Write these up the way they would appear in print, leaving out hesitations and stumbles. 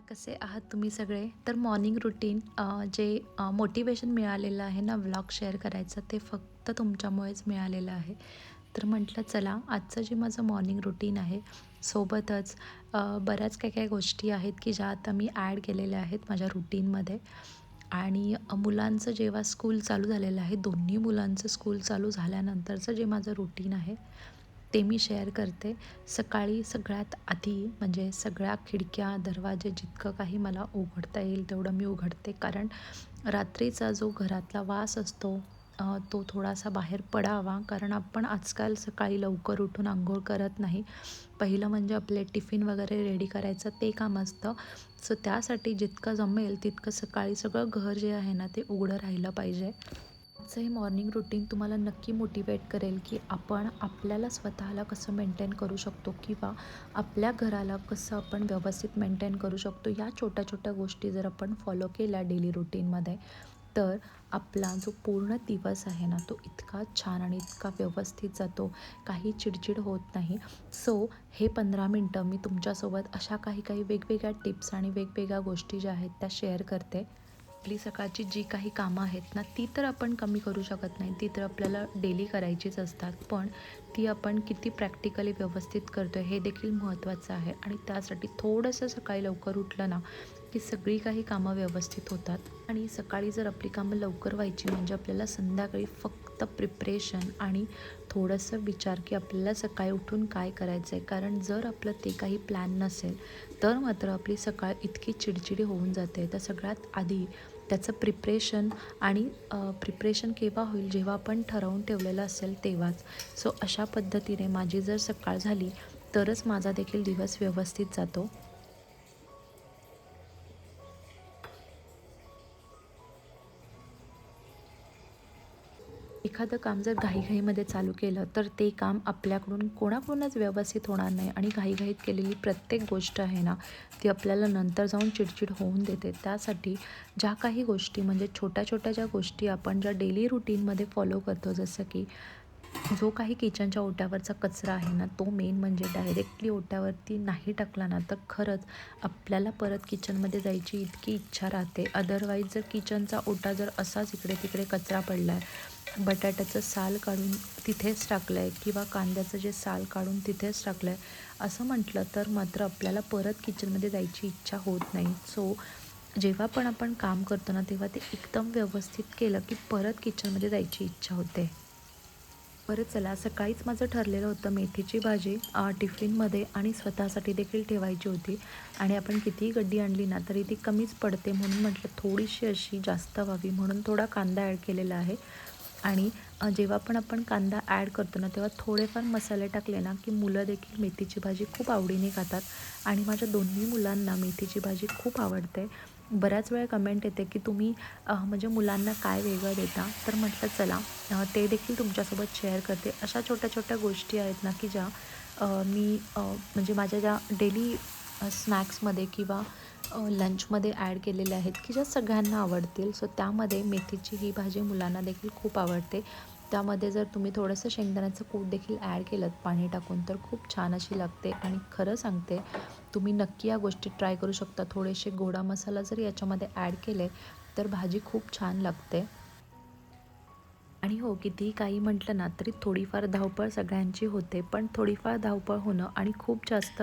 कसे आहात तुम्ही सगळे? तर मॉर्निंग रुटीन जे मोटिवेशन मिळालेलं आहे ना व्लॉग शेअर करायचं ते फक्त तुमच्यामुळेच मिळालेलं आहे. तर म्हटलं चला आजचं जे माझं मॉर्निंग रुटीन आहे सोबतच बऱ्याच काही गोष्टी आहेत की ज्या आता मी ॲड केलेल्या आहेत माझ्या रुटीनमध्ये. आणि मुलांचं जेव्हा स्कूल चालू झालेलं आहे, दोन्ही मुलांचं स्कूल चालू झाल्यानंतरचं जे माझं रुटीन आहे ते मी शेअर करते. सकाळी सगळ्यात आधी म्हणजे सगळ्या खिडक्या, दरवाजे जितकं काही मला उघडता येईल तेवढं मी उघडते. कारण रात्रीचा जो घरातला वास असतो तो थोडासा बाहेर पडावा. कारण आपण आजकाल सकाळी लवकर उठून अंघोळ करत नाही. पहिलं म्हणजे आपले टिफिन वगैरे रेडी करायचं ते काम असतं. सो त्यासाठी जितकं जमेल तितकं सकाळी सगळं घर जे आहे ना ते उघडं राहिलं पाहिजे. आजचं हे मॉर्निंग रुटीन तुम्हाला नक्की मोटिवेट करेल की आपण आपल्याला स्वतःला कसं मेंटेन करू शकतो किंवा आपल्या घराला कसं आपण व्यवस्थित मेंटेन करू शकतो. या छोट्या छोट्या गोष्टी जर आपण फॉलो केल्या डेली रुटीनमध्ये तर आपला जो पूर्ण दिवस आहे ना तो इतका छान आणि इतका व्यवस्थित जातो, काही चिडचिड होत नाही. सो हे 15 मिनटं मी तुमच्यासोबत अशा काही काही वेगवेगळ्या टिप्स आणि वेगवेगळ्या गोष्टी ज्या आहेत त्या शेअर करते. आपली सकाळची जी काही कामं आहेत ना ती तर आपण कमी करू शकत नाही, ती तर आपल्याला डेली करायचीच असतात. पण ती आपण किती प्रॅक्टिकली व्यवस्थित करतो आहे हे देखील महत्त्वाचं आहे. आणि त्यासाठी थोडंसं सकाळी लवकर उठलं ना की सगळी काही कामं व्यवस्थित होतात. आणि सकाळी जर आपली कामं लवकर व्हायची म्हणजे आपल्याला संध्याकाळी फक्त प्रिपरेशन आणि थोडंसं विचार की आपल्याला सकाळी उठून काय करायचं आहे. कारण जर आपलं ते काही प्लॅन नसेल तर मात्र आपली सकाळ इतकी चिडचिडी होऊन जाते. तर सगळ्यात आधी त्याचं प्रिपरेशन आणि प्रिपरेशन केव्हा होईल जेव्हा आपण ठरवून ठेवलेलं असेल तेव्हाच. सो अशा पद्धतीने माझी जर सकाळ झाली तरच माझा देखील दिवस व्यवस्थित जातो. एखादं काम जर घाईघाईमध्ये चालू केलं तर ते काम आपल्याकडून कोणाकडूनच व्यवस्थित होणार नाही. आणि घाईघाईत केलेली प्रत्येक गोष्ट आहे ना ती आपल्याला नंतर जाऊन चिडचिड होऊन देते. त्यासाठी ज्या काही गोष्टी म्हणजे छोट्या छोट्या ज्या गोष्टी आपण ज्या डेली रुटीनमध्ये फॉलो करतो, जसं की जो काही किचनच्या ओट्यावरचा कचरा आहे ना तो मेन म्हणजे डायरेक्टली ओट्यावरती नाही टाकला ना तर खरंच आपल्याला परत किचनमध्ये जायची इतकी इच्छा राहते. अदरवाईज जर किचनचा ओटा जर असाच इकडे तिकडे कचरा पडला आहे, बटाट्याचं साल काढून तिथेच टाकलं आहे किंवा कांद्याचं जे साल काढून तिथेच टाकलं आहे असं म्हटलं तर मात्र आपल्याला परत किचनमध्ये जायची इच्छा होत नाही. सो जेव्हा पण आपण काम करतो ना तेव्हा ते एकदम व्यवस्थित केलं की परत किचनमध्ये जायची इच्छा होते. बरं चला, सकाळीच माझं ठरलेलं होतं मेथीची भाजी टिफिनमध्ये आणि स्वतःसाठी देखील ठेवायची होती. आणि आपण कितीही गड्डी आणली ना तरी ती कमीच पडते, म्हणून म्हटलं थोडीशी अशी जास्त व्हावी म्हणून थोडा कांदा ॲड केलेला आहे. आणि जेव्हा पण आपण कांदा ॲड करतो ना तेव्हा थोडेफार मसाले टाकले ना की मुलं देखील मेथीची भाजी खूप आवडीने खातात. आणि माझ्या दोन्ही मुलांना मेथीची भाजी खूप आवडते. बऱ्याच वेळा कमेंट येते की तुम्ही म्हणजे मुलांना काय वेगळं देता, तर म्हटलं चला ते देखील तुमच्यासोबत शेअर करते. अशा छोट्या छोट्या गोष्टी आहेत ना की ज्या मी म्हणजे माझ्या ज्या डेली स्नॅक्समध्ये किंवा लंचमध्ये ॲड केलेल्या आहेत की ज्या सगळ्यांना आवडतील. सो त्यामध्ये मेथीची ही भाजी मुलांना देखील खूप आवडते. त्यामध्ये जर तुम्ही थोडंसं शेंगदाण्याचं कूट देखील ॲड केलंत पाणी टाकून तर खूप छान अशी लागते. आणि खरं सांगते तुम्ही नक्की या गोष्टी ट्राय करू शकता. थोडेसे गोडा मसाला जर याच्यामध्ये ॲड केले तर भाजी खूप छान लागते. आणि हो, कितीही काही म्हटलं ना तरी थोडीफार धावपळ सगळ्यांची होते. पण थोडीफार धावपळ होणं आणि खूप जास्त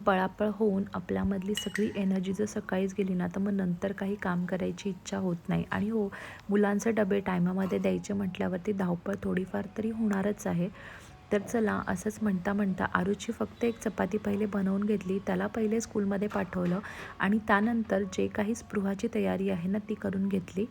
पळापळ होऊन आपल्यामधली सगळी एनर्जी जर सकाळीच गेली ना तर मग नंतर काही काम करायची इच्छा होत नाही. आणि हो, मुलांचे डबे टायमामध्ये द्यायचे म्हटल्यावरती धावपळ थोडीफार तरी होणारच आहे. तर चला असंच म्हणता म्हणता आरुची फक्त एक चपाती पहिले बनवून घेतली, त्याला पहिले स्कूलमध्ये पाठवलं आणि त्यानंतर जे काही स्पृहाची तयारी आहे ना ती करून घेतली.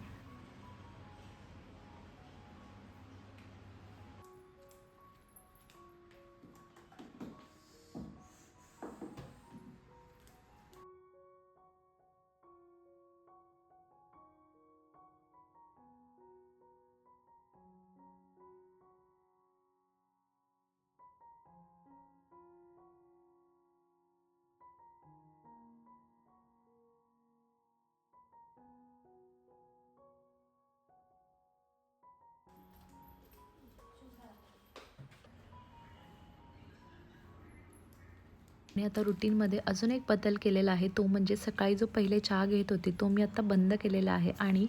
आणि आता रुटीनमध्ये अजून एक बदल केलेला आहे, तो म्हणजे सकाळी जो पहिले चहा घेत होते तो मी आता बंद केलेला आहे. आणि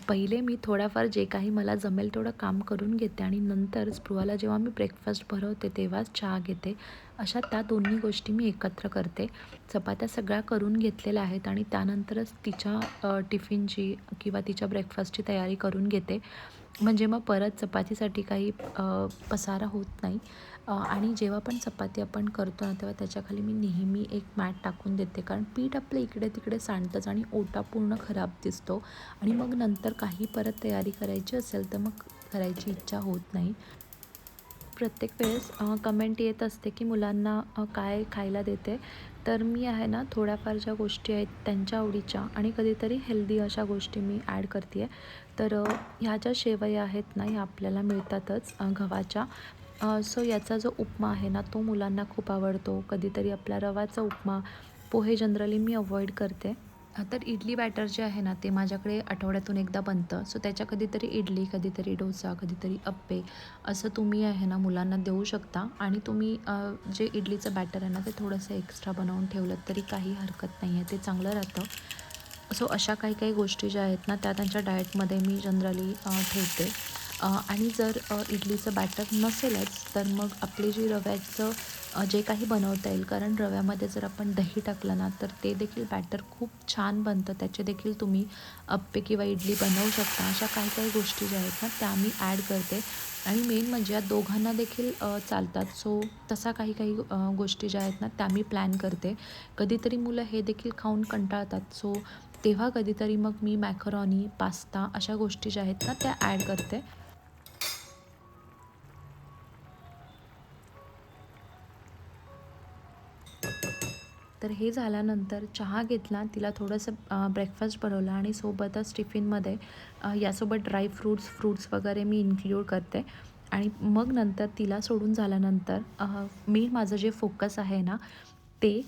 पहिले मी थोडाफार जे काही मला जमेल तेवढं काम करून घेते आणि नंतर स्पृहाला जेव्हा मी ब्रेकफास्ट भरवते तेव्हाच चहा घेते. अशा त्या दोन्ही गोष्टी मी एकत्र करते. चपात्या सगळ्या करून घेतलेल्या आहेत आणि त्यानंतरच तिच्या टिफिनची किंवा तिच्या ब्रेकफास्टची तयारी करून घेते. म्हणजे मग परत चपातीसाठी काही पसारा होत नाही. आणि जेव्हा पण चपाती आपण करतो ना तेव्हा त्याच्याखाली मी नेहमी एक मॅट टाकून देते, कारण पीठ आपलं इकडे तिकडे सांडतंच आणि ओटा पूर्ण खराब दिसतो आणि मग नंतर काही परत तयारी करायची असेल तर मग करायची इच्छा होत नाही. प्रत्येक वेळेस कमेंट येत असते की मुलांना काय खायला देते. तर मी आहे ना थोड्याफार ज्या गोष्टी आहेत त्यांच्या आवडीच्या आणि कधीतरी हेल्दी अशा गोष्टी मी ॲड करते आहे. तर ह्या ज्या शेवया आहेत ना ह्या आपल्याला मिळतातच गव्हाच्या. सो याचा जो उपमा आहे ना तो मुलांना खूप आवडतो. कधीतरी आपला रवाचा उपमा, पोहे जनरली मी अवॉइड करते. तर इडली बॅटर जे आहे ना ते माझ्याकडे आठवड्यातून एकदा बनतं. सो त्याच्या कधीतरी इडली, कधीतरी डोसा, कधीतरी अप्पे असं तुम्ही आहे ना मुलांना देऊ शकता. आणि तुम्ही जे इडलीचं बॅटर आहे ना ते थोडंसं एक्स्ट्रा बनवून ठेवलं तरी काही हरकत नाही आहे, ते चांगलं राहतं. सो अशा काही काही गोष्टी ज्या आहेत ना त्या त्यांच्या डाएटमध्ये मी जनरली ठेवते. आणि जर इडलीचं बॅटर नसेलच तर मग आपली जी रव्याचं जे काही बनवता येईल, कारण रव्यामध्ये जर आपण दही टाकलं ना तर ते देखील बॅटर खूप छान बनतं. त्याचे देखील तुम्ही अप्पे किंवा इडली बनवू शकता. अशा काही काही गोष्टी ज्या आहेत ना त्या मी ॲड करते आणि मेन म्हणजे या दोघांना देखील चालतात. सो तसा काही काही गोष्टी ज्या आहेत ना त्या मी प्लॅन करते. कधीतरी मुलं हे देखील खाऊन कंटाळतात. सो तेव्हा कधीतरी मग मी मॅकरोनी, पास्ता अशा गोष्टी ज्या आहेत ना त्या ॲड करते. तर हे झाल्यानंतर चहा घेतला, तिला थोडंसं ब्रेकफास्ट बनवला आणि सोबतच टिफिनमध्ये यासोबत ड्रायफ्रूट्स, फ्रूट्स वगैरे मी इन्क्लूड करते. आणि मग नंतर तिला सोडून झाल्यानंतर मी माझं जे फोकस आहे ना ते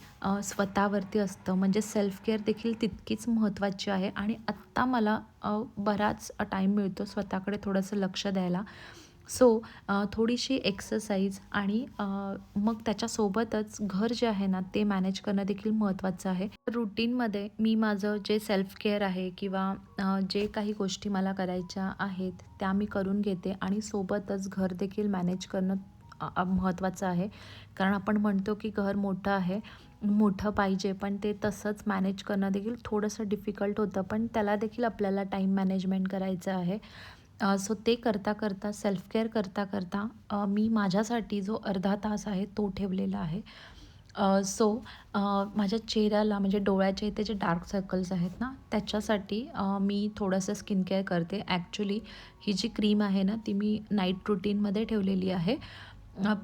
स्वतःवरती असतं. म्हणजे सेल्फ केअर देखील तितकीच महत्त्वाची आहे आणि आत्ता मला बराच टाईम मिळतो स्वतःकडे थोडंसं लक्ष द्यायला. सो थोडीशी एक्सरसाइज आणि मग त्याच्यासोबतच घर जे आहे ना ते मॅनेज करणं देखील महत्त्वाचं आहे. रुटीनमध्ये मी माझं जे सेल्फ केअर आहे किंवा जे काही गोष्टी मला करायच्या आहेत त्या मी करून घेते आणि सोबतच घर देखील मॅनेज करणं महत्त्वाचं आहे. कारण आपण म्हणतो की घर मोठं आहे, मोठं पाहिजे, पण ते तसंच मॅनेज करणं देखील थोडंसं डिफिकल्ट होतं. पण त्याला देखील आपल्याला टाईम मॅनेजमेंट करायचं आहे. सो ते करता करता सेल्फ केअर करता करता मी माझ्यासाठी जो अर्धा तास आहे तो ठेवलेला आहे. सो माझ्या चेहऱ्याला म्हणजे डोळ्याच्या इथे जे डार्क सर्कल्स आहेत ना त्याच्यासाठी मी थोडंसं स्किन केअर करते. ॲक्च्युली ही जी क्रीम आहे ना ती मी नाईट रुटीनमध्ये ठेवलेली आहे.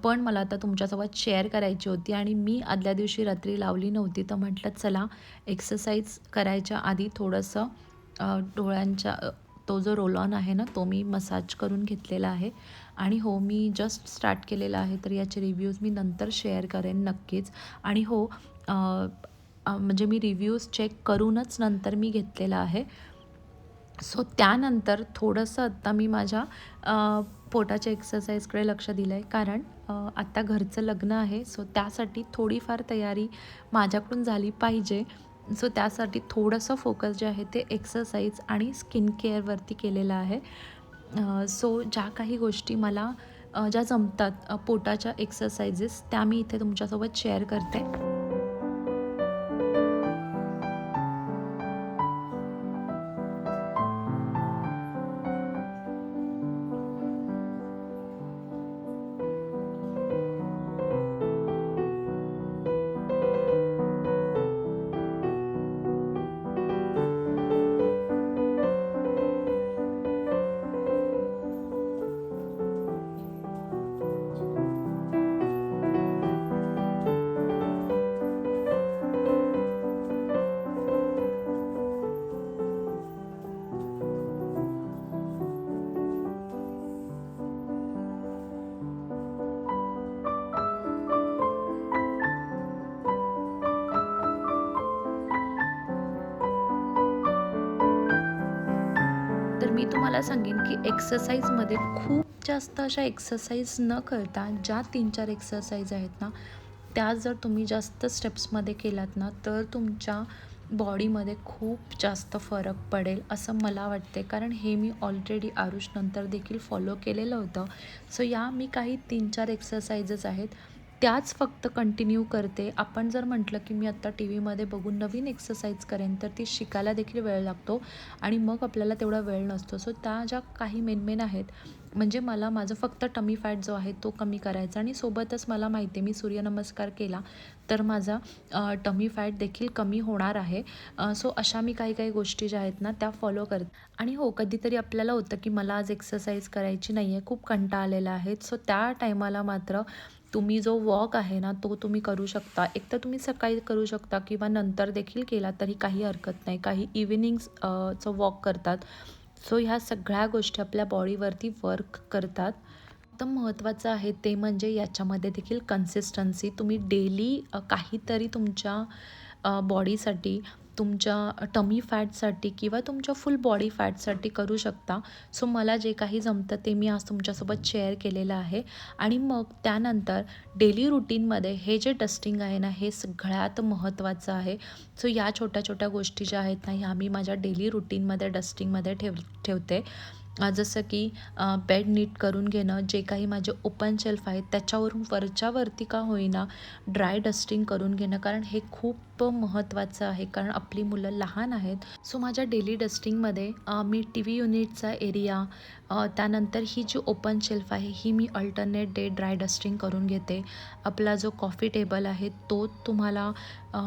पण मला आता तुमच्यासोबत शेअर करायची होती आणि मी आदल्या दिवशी रात्री लावली नव्हती. तर म्हटलं चला एक्सरसाइज करायच्या आधी थोडंसं डोळ्यांच्या तो जो रोल ऑन आहे ना तो मी मसाज करून घेतलेला आहे. आणि हो मी जस्ट स्टार्ट केलेला आहे तर याचे रिव्ह्यूज मी नंतर शेअर करेन नक्कीच. आणि हो अ, म्हणजे मी रिव्ह्यूज चेक करूनच नंतर मी घेतलेला आहे. सो त्यानंतर थोडंसं आत्ता मी माझ्या पोटाच्या एक्सरसाइजकडे लक्ष दिलं आहे, कारण आत्ता घरचं लग्न आहे. सो त्यासाठी थोडीफार तयारी माझ्याकडून झाली पाहिजे. सो त्यासाठी थोडंसं फोकस जे आहे ते एक्सरसाइज आणि स्किन केअरवरती केलेलं आहे. सो ज्या काही गोष्टी मला ज्या जमतात पोटाच्या एक्सरसाइजेस त्या मी इथे तुमच्यासोबत शेअर करते. तर मी तुम्हाला सांगेन की एक्सरसाइजमध्ये खूप जास्त अशा एक्सरसाइज न करता ज्या 3-4 एक्सरसाइज आहेत ना त्या जर तुम्ही जास्त स्टेप्समध्ये केलात ना, तर तुमच्या बॉडीमध्ये खूप जास्त फरक पडेल असं मला वाटते. कारण हे मी ऑलरेडी आरुषनंतर देखील फॉलो केलेलं होतं. सो या मी काही 3-4 एक्सरसाइजेस आहेत, त्याच फक्त कंटिन्यू करते. आपण जर म्हटलं की मी आत्ता टी व्हीमध्ये बघून नवीन एक्सरसाइज करेन, तर ती शिकायला देखील वेळ लागतो आणि मग आपल्याला तेवढा वेळ नसतो. सो त्या ज्या काही मेन आहेत, म्हणजे मला माझं फक्त टमी फॅट जो आहे तो कमी करायचा आणि सोबतच मला माहिती आहे मी सूर्यनमस्कार केला तर माझा टमी फॅट देखील कमी होणार आहे. सो अशा मी काही काही गोष्टी ज्या आहेत ना त्या फॉलो करते. आणि हो, कधीतरी आपल्याला होतं की मला आज एक्सरसाइज करायची नाही आहे, खूप कंटाळा आलेला आहे. सो त्या टायमाला मात्र तुम्ही जो वॉक आहे ना तो तुम्ही करू शकता. एक तर तुम्ही सकाळी करू शकता किंवा नंतर देखील केला तरी काही हरकत नाही. काही इव्हिनिंग्स चं वॉक करतात. सो ह्या सगळ्या गोष्टी आपल्या बॉडीवरती वर्क करतात. एकदम महत्त्वाचं आहे ते म्हणजे याच्यामध्ये देखील कन्सिस्टन्सी. तुम्ही डेली काहीतरी तुमच्या बॉडीसाठी, तुमच्या टमी फॅटसाठी किंवा तुमच्या फुल बॉडी फॅटसाठी करू शकता. सो मला जे काही जमतं ते मी आज तुमच्यासोबत शेअर केलेलं आहे. आणि मग त्यानंतर डेली रुटीनमध्ये हे जे डस्टिंग आहे ना, हे सगळ्यात महत्त्वाचं आहे. सो या छोट्या छोट्या गोष्टी ज्या आहेत ना, ह्या मी माझ्या डेली रुटीनमध्ये डस्टिंगमध्ये ठेवते. जसं की बेड नीट करून घेणं, जे काही माझे ओपन शेल्फ आहेत त्याच्यावरून वरच्यावरती का होईना ड्राय डस्टिंग करून घेणं, कारण हे खूप महत्त्वाचं आहे. कारण आपली मुलं लहान आहेत. सो माझ्या डेली डस्टिंगमध्ये मी टी व्ही युनिटचा एरिया, त्यानंतर ही जी ओपन शेल्फ आहे ही मी अल्टरनेट डे ड्राय डस्टिंग करून घेते. आपला जो कॉफी टेबल आहे तो तुम्हाला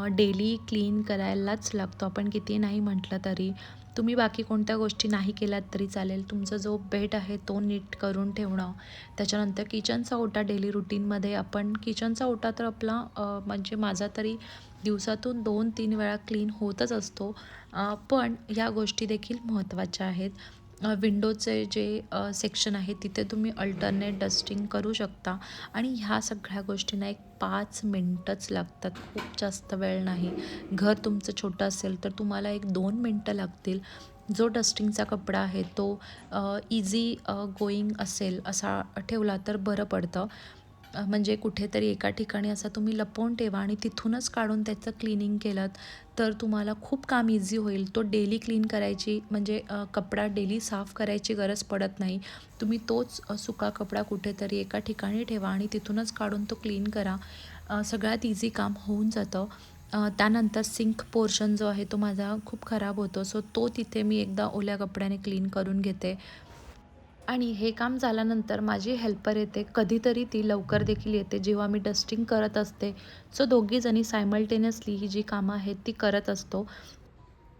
डेली क्लीन करायलाच लागतो, आपण किती नाही म्हटलं तरी. तुम्ही बाकी कोणत्या गोष्टी नाही केल्यात तरी चालेल. तुमचा जो बेड आहे तो नीट करून ठेवणं. त्याच्यानंतर किचनचा ओटा डेली रुटीनमध्ये आपण किचनचा ओटा तर आपला म्हणजे माझा तरी दिवसातून 2-3 वेळा क्लीन होतच असतो. पण ह्या गोष्टी देखील महत्त्वाच्या आहेत. विंडोचे जे सेक्शन आहे तिथे तुम्ही अल्टरनेट डस्टिंग करू शकता आणि ह्या सगळ्या गोष्टींना एक 5 मिनटंच लागतात, खूप जास्त वेळ नाही. घर तुमचं छोटं असेल तर तुम्हाला एक 2 मिनटं लागतील. जो डस्टिंगचा कपडा आहे तो इझी गोईंग असेल असा ठेवला तर बरं पडतं. म्हणजे कुठेतरी एका ठिकाणी असं तुम्ही लपवून ठेवा आणि तिथूनच काढून त्याचं क्लिनिंग केलं तर तुम्हाला खूप काम इझी होईल. तो डेली क्लीन करायची म्हणजे कपडा डेली साफ करायची गरज पडत नाही. तुम्ही तोच सुका कपडा कुठेतरी एका ठिकाणी ठेवा आणि तिथूनच काढून तो क्लीन करा. सगळ्यात इझी काम होऊन जातं. त्यानंतर सिंक पोर्शन जो आहे तो माझा खूप खराब होतो. सो तो तिथे मी एकदा ओल्या कपड्याने क्लीन करून घेते. आणि हे काम झाल्यानंतर माझी हेल्पर येते. कधीतरी ती लवकर देखील येते जेव्हा मी डस्टिंग करत असते. सो दोघीजणी सायमल्टेनियसली ही जी कामं आहेत ती करत असतो.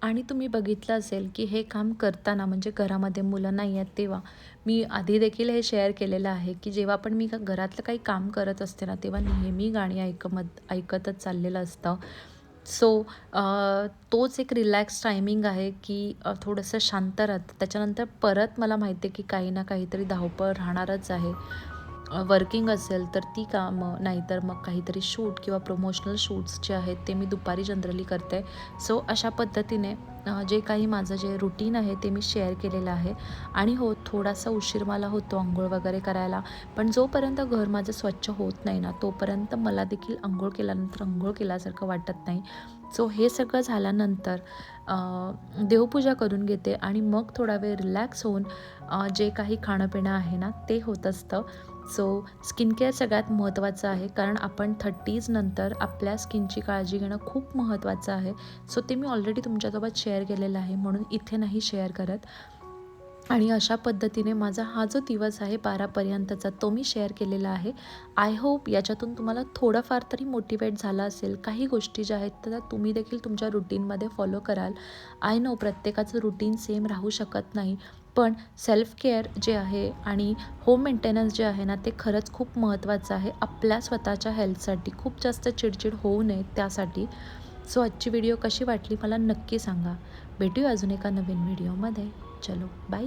आणि तुम्ही बघितलं असेल की हे काम करताना म्हणजे घरामध्ये मुलं नाही आहेत तेव्हा मी आधी देखील हे शेअर केलेलं आहे की जेव्हा पण मी घरातलं काही काम करत असते ना तेव्हा नेहमी गाणी ऐकतच चाललेलं असतं. सो तोच एक रिलॅक्स टायमिंग आहे की थोडंसं शांत राहतं. त्याच्यानंतर परत मला माहिती आहे की काही ना काहीतरी धावपळ राहणारच आहे. वर्किंग असेल तर ती कामं, नाहीतर मग काहीतरी शूट किंवा प्रमोशनल शूट्स जे आहेत ते मी दुपारी जनरली करते. सो अशा पद्धतीने जे काही माझं जे रुटीन आहे ते मी शेअर केलेलं आहे. आणि हो, थोडासा उशीर मला होतो अंघोळ वगैरे करायला, पण जोपर्यंत घर माझं स्वच्छ होत नाही ना तोपर्यंत मला देखील अंघोळ केल्यानंतर अंघोळ केल्यासारखं वाटत नाही. सो हे सगळं झाल्यानंतर देवपूजा करून घेते आणि मग थोडा वेळ रिलॅक्स होऊन जे काही खाणंपिणं आहे ना ते होत असतं. सो स्किन केअर सगळ्यात महत्त्वाचं आहे, कारण आपण 30s नंतर आपल्या स्किनची काळजी घेणं खूप महत्त्वाचं आहे. सो ते मी ऑलरेडी तुमच्यासोबत शेअर केलेलं आहे म्हणून इथे नाही शेअर करत. आणि अशा पद्धतीने माझा हा जो दिवस आहे 12पर्यंतचा तो मी शेअर केलेला आहे. आय होप याच्यातून तुम्हाला थोडंफार तरी मोटिवेट झालं असेल. काही गोष्टी ज्या आहेत त्या तुम्ही देखील तुमच्या रुटीनमध्ये फॉलो कराल. आय नो प्रत्येकाचं रुटीन सेम राहू शकत नाही, पण सेल्फ केअर जे आहे आणि होम मेंटेनन्स जे आहे ना ते खरंच खूप महत्त्वाचं आहे आपल्या स्वतःच्या हेल्थसाठी. खूप जास्त चिडचिड होऊ नये त्यासाठी. सो आजची व्हिडिओ कशी वाटली मला नक्की सांगा. भेटूया अजून एका नवीन व्हिडिओमध्ये. चलो बाय.